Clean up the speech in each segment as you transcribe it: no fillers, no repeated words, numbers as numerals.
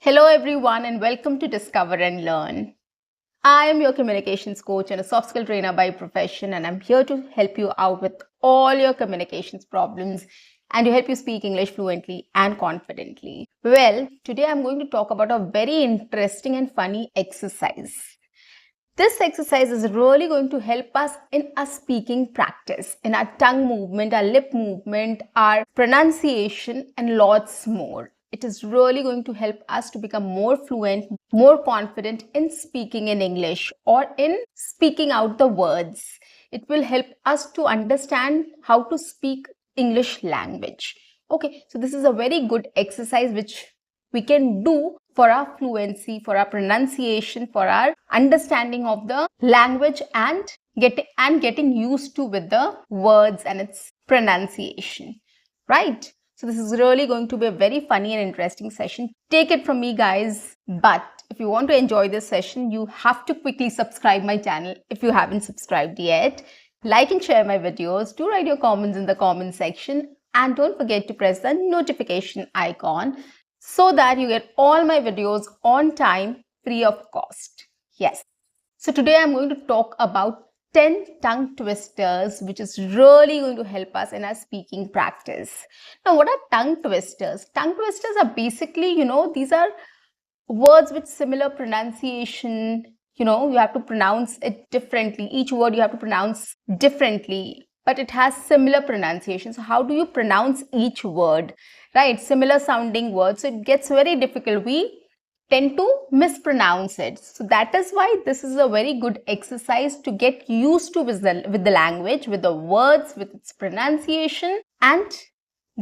Hello everyone and welcome to Discover and Learn. I am your communications coach and a soft skill trainer by profession, and I'm here to help you out with all your communications problems and to help you speak English fluently and confidently. Well, today I'm going to talk about a very interesting and funny exercise. This exercise is really going to help us in our speaking practice, in our tongue movement, our lip movement, our pronunciation, and lots more. It is really going to help us to become more fluent, more confident in speaking in English or in speaking out the words. It will help us to understand how to speak English language. Okay, so this is a very good exercise which we can do for our fluency, for our pronunciation, for our understanding of the language and getting used to with the words and its pronunciation, right? So this is really going to be a very funny and interesting session. Take it from me, guys. But if you want to enjoy this session, you have to quickly subscribe my channel if you haven't subscribed yet. Like and share my videos. Do write your comments in the comment section. And don't forget to press the notification icon so that you get all my videos on time, free of cost. Yes. So today I'm going to talk about 10 tongue twisters, which is really going to help us in our speaking practice. Now, what are tongue twisters? Tongue twisters are basically, these are words with similar pronunciation. You have to pronounce it differently. Each word you have to pronounce differently, but it has similar pronunciation. So how do you pronounce each word, right? Similar sounding words. So it gets very difficult. We tend to mispronounce it. So that is why this is a very good exercise to get used to with the language, with the words, with its pronunciation, and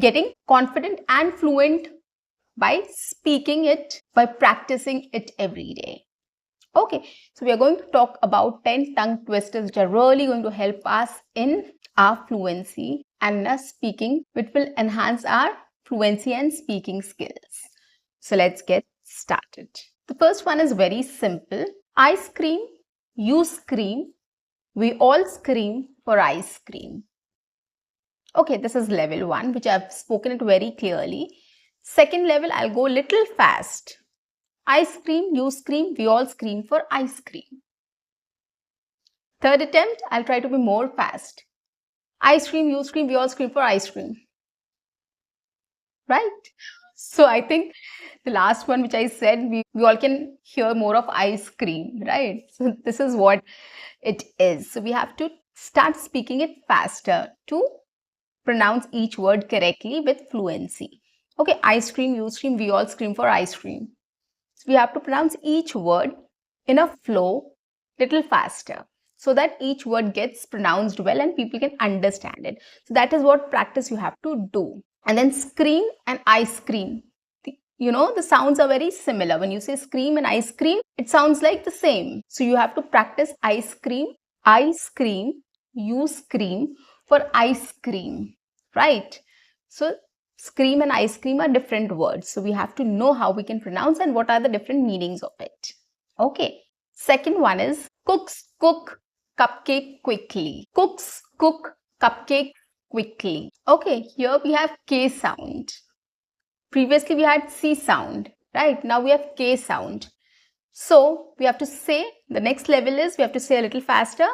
getting confident and fluent by speaking it, by practicing it every day. Okay, so we are going to talk about 10 tongue twisters which are really going to help us in our fluency and in our speaking, which will enhance our fluency and speaking skills. So let's get started. The first one is very simple. I scream, you scream, we all scream for ice cream. Okay, this is level 1, which I've spoken it very clearly. Second level, I'll go little fast. I scream, you scream, we all scream for ice cream. Third attempt, I'll try to be more fast. I scream, you scream, we all scream for ice cream. Right? So I think the last one which I said, we all can hear more of ice cream, right? So this is what it is. So we have to start speaking it faster to pronounce each word correctly with fluency. Okay, ice cream, you scream, we all scream for ice cream. So we have to pronounce each word in a flow little faster so that each word gets pronounced well and people can understand it. So that is what practice you have to do. And then scream and ice cream. The sounds are very similar. When you say scream and ice cream, it sounds like the same. So you have to practice ice cream, I scream, you scream for ice cream, right? So scream and ice cream are different words. So we have to know how we can pronounce and what are the different meanings of it. Okay. Second one is cooks cook cupcake quickly. Cooks cook cupcake quickly. Okay, here we have K sound. Previously we had C sound, right? Now we have K sound. So we have to say, the next level is we have to say a little faster.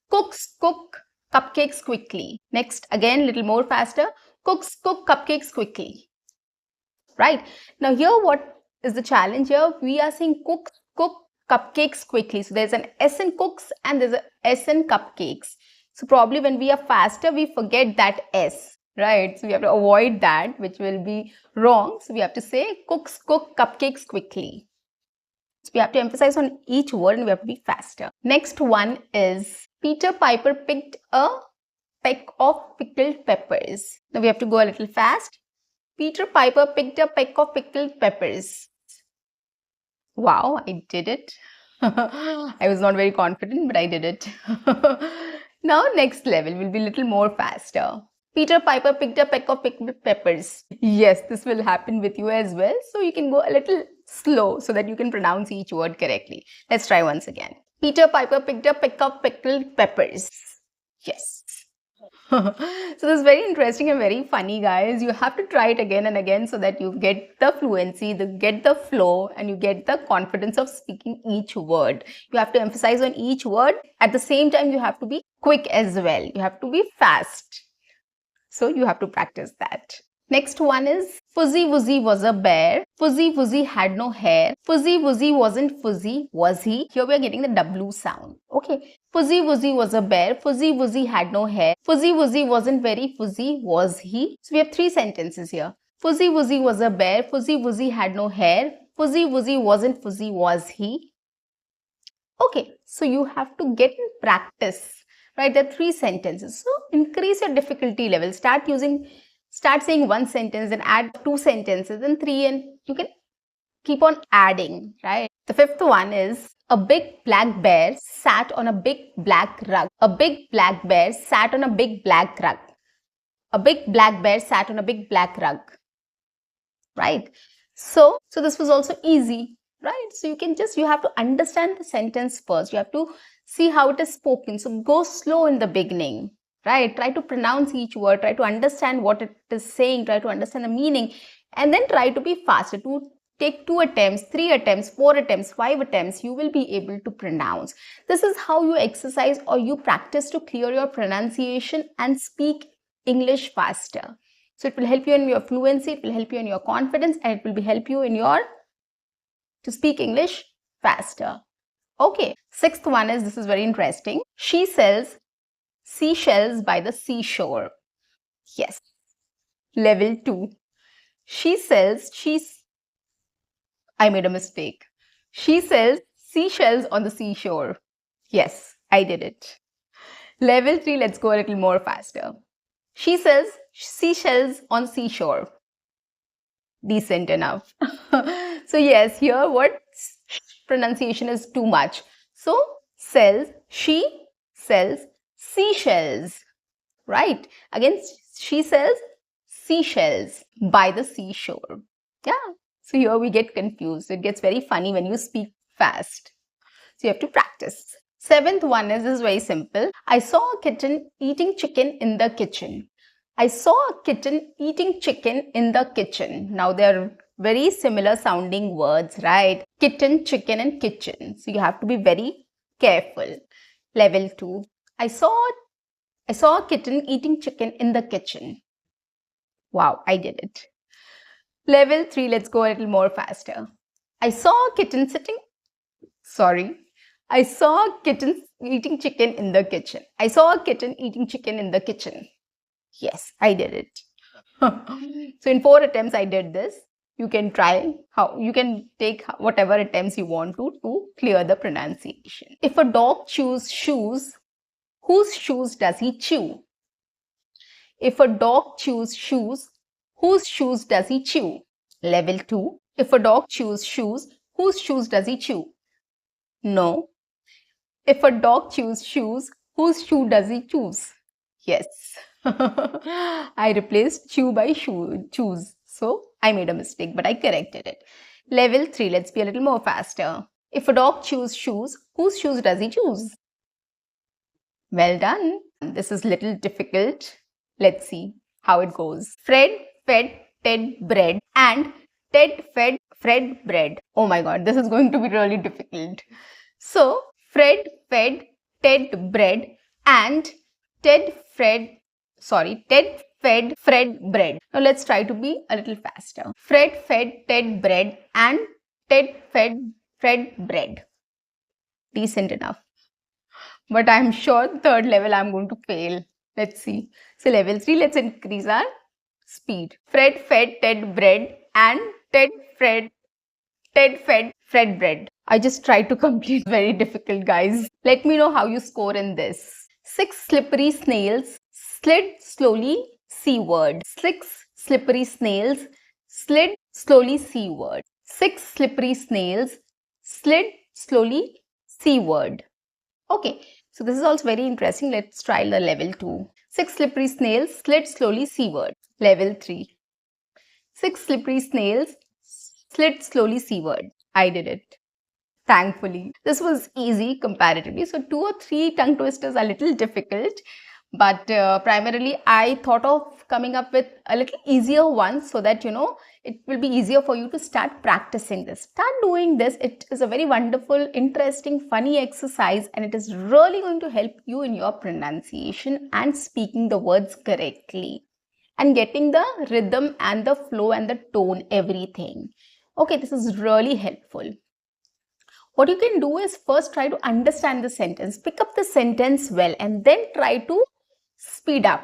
Cooks cook cupcakes quickly. Next, again, little more faster. Cooks cook cupcakes quickly. Right? Now here what is the challenge here? We are saying cooks cook cupcakes quickly. So there's an S in cooks and there's an S in cupcakes. So probably when we are faster, we forget that S, right? So we have to avoid that, which will be wrong. So we have to say cooks cook cupcakes quickly. So we have to emphasize on each word and we have to be faster. Next one is Peter Piper picked a peck of pickled peppers. Now we have to go a little fast. Peter Piper picked a peck of pickled peppers. Wow, I did it. I was not very confident, but I did it. Now, next level will be a little more faster. Peter Piper picked a peck of pickled peppers. Yes, this will happen with you as well. So you can go a little slow so that you can pronounce each word correctly. Let's try once again. Peter Piper picked a peck of pickled peppers. Yes. So this is very interesting and very funny, guys. You have to try it again and again so that you get the fluency, get the flow, and you get the confidence of speaking each word. You have to emphasize on each word. At the same time, you have to be quick as well. You have to be fast. So you have to practice that. Next one is Fuzzy Wuzzy was a bear. Fuzzy Wuzzy had no hair. Fuzzy Wuzzy wasn't fuzzy, was he? Here we are getting the W sound. Okay. Fuzzy Wuzzy was a bear. Fuzzy Wuzzy had no hair. Fuzzy Wuzzy wasn't very fuzzy, was he? So we have three sentences here. Fuzzy Wuzzy was a bear. Fuzzy Wuzzy had no hair. Fuzzy Wuzzy wasn't fuzzy, was he? Okay. So you have to get in practice. Right, there are three sentences. So increase your difficulty level. Start saying one sentence and add two sentences and three, and you can keep on adding, right? The fifth one is a big black bear sat on a big black rug. A big black bear sat on a big black rug. A big black bear sat on a big black rug. Right? So this was also easy, right? So you have to understand the sentence first. You have to see how it is spoken. So go slow in the beginning, right? Try to pronounce each word, try to understand what it is saying, try to understand the meaning, and then try to be faster. To take 2 attempts, 3 attempts, 4 attempts, 5 attempts, you will be able to pronounce. This is how you exercise or you practice to clear your pronunciation and speak English faster. So it will help you in your fluency, it will help you in your confidence, and it will help you in to speak English faster. Okay, sixth one is, this is very interesting. She sells seashells by the seashore. Yes. Level 2. I made a mistake. She sells seashells on the seashore. Yes, I did it. Level 3, let's go a little more faster. She sells seashells on seashore. Decent enough. So yes, here what pronunciation is too much. So she sells seashells, right? Again, she sells seashells by the seashore. Yeah. So here we get confused. It gets very funny when you speak fast. So you have to practice. Seventh one is very simple. I saw a kitten eating chicken in the kitchen. I saw a kitten eating chicken in the kitchen. Now they're very similar sounding words, right? Kitten, chicken, and kitchen. So you have to be very careful. Level 2. I saw a kitten eating chicken in the kitchen. Wow, I did it. Level 3, let's go a little more faster. I saw a kitten I saw a kitten eating chicken in the kitchen. I saw a kitten eating chicken in the kitchen. Yes, I did it. So in 4 attempts, I did this. You can take whatever attempts you want to clear the pronunciation. If a dog chews shoes, whose shoes does he chew? If a dog chews shoes, whose shoes does he chew? Level 2. If a dog chews shoes, whose shoes does he chew? No. If a dog chews shoes, whose shoe does he choose? Yes. I replaced chew by choose. So I made a mistake, but I corrected it. Level 3, let's be a little more faster. If a dog chews shoes, whose shoes does he choose? Well done. This is little difficult. Let's see how it goes. Fred fed Ted bread and Ted fed Fred bread. Oh my god, this is going to be really difficult. So, Fred fed Ted bread and Ted fed Fred bread. Now let's try to be a little faster. Fred fed Ted bread and Ted fed Fred bread. Decent enough. But I'm sure third level I'm going to fail. Let's see. So level 3, let's increase our speed. Fred fed Ted bread and Ted fed Fred bread. I just tried to complete. Very difficult, guys. Let me know how you score in this. 6 slippery snails slid slowly seaward. 6 slippery snails slid slowly seaward. 6 slippery snails slid slowly seaward. Okay, so this is also very interesting. Let's try the level 2. 6 slippery snails slid slowly seaward. Level 3. 6 slippery snails slid slowly seaward. I did it. Thankfully. This was easy comparatively. So 2 or 3 tongue twisters are a little difficult. But primarily, I thought of coming up with a little easier one so that, it will be easier for you to start practicing this. Start doing this. It is a very wonderful, interesting, funny exercise, and it is really going to help you in your pronunciation and speaking the words correctly and getting the rhythm and the flow and the tone, everything. Okay, this is really helpful. What you can do is first try to understand the sentence, pick up the sentence well, and then try to speed up.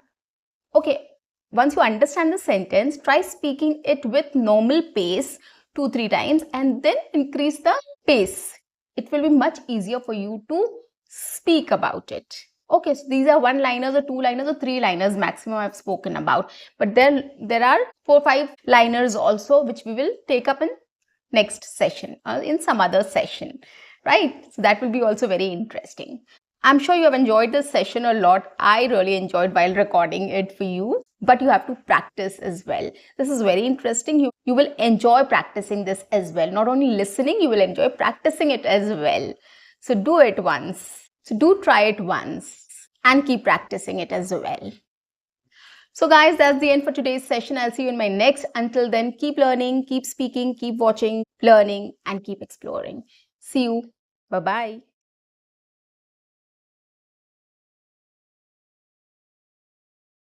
Okay, once you understand the sentence, try speaking it with normal pace 2-3 times and then increase the pace. It will be much easier for you to speak about it. Okay, so these are one-liners or two-liners or three-liners maximum I've spoken about. But there are 4-5 liners also which we will take up in next session or in some other session, right? So that will be also very interesting. I'm sure you have enjoyed this session a lot. I really enjoyed while recording it for you, but you have to practice as well. This is very interesting. You will enjoy practicing this as well. Not only listening, you will enjoy practicing it as well. So do it once. So do try it once and keep practicing it as well. So guys, that's the end for today's session. I'll see you in my next. Until then, keep learning, keep speaking, keep watching, learning, and keep exploring. See you. Bye-bye.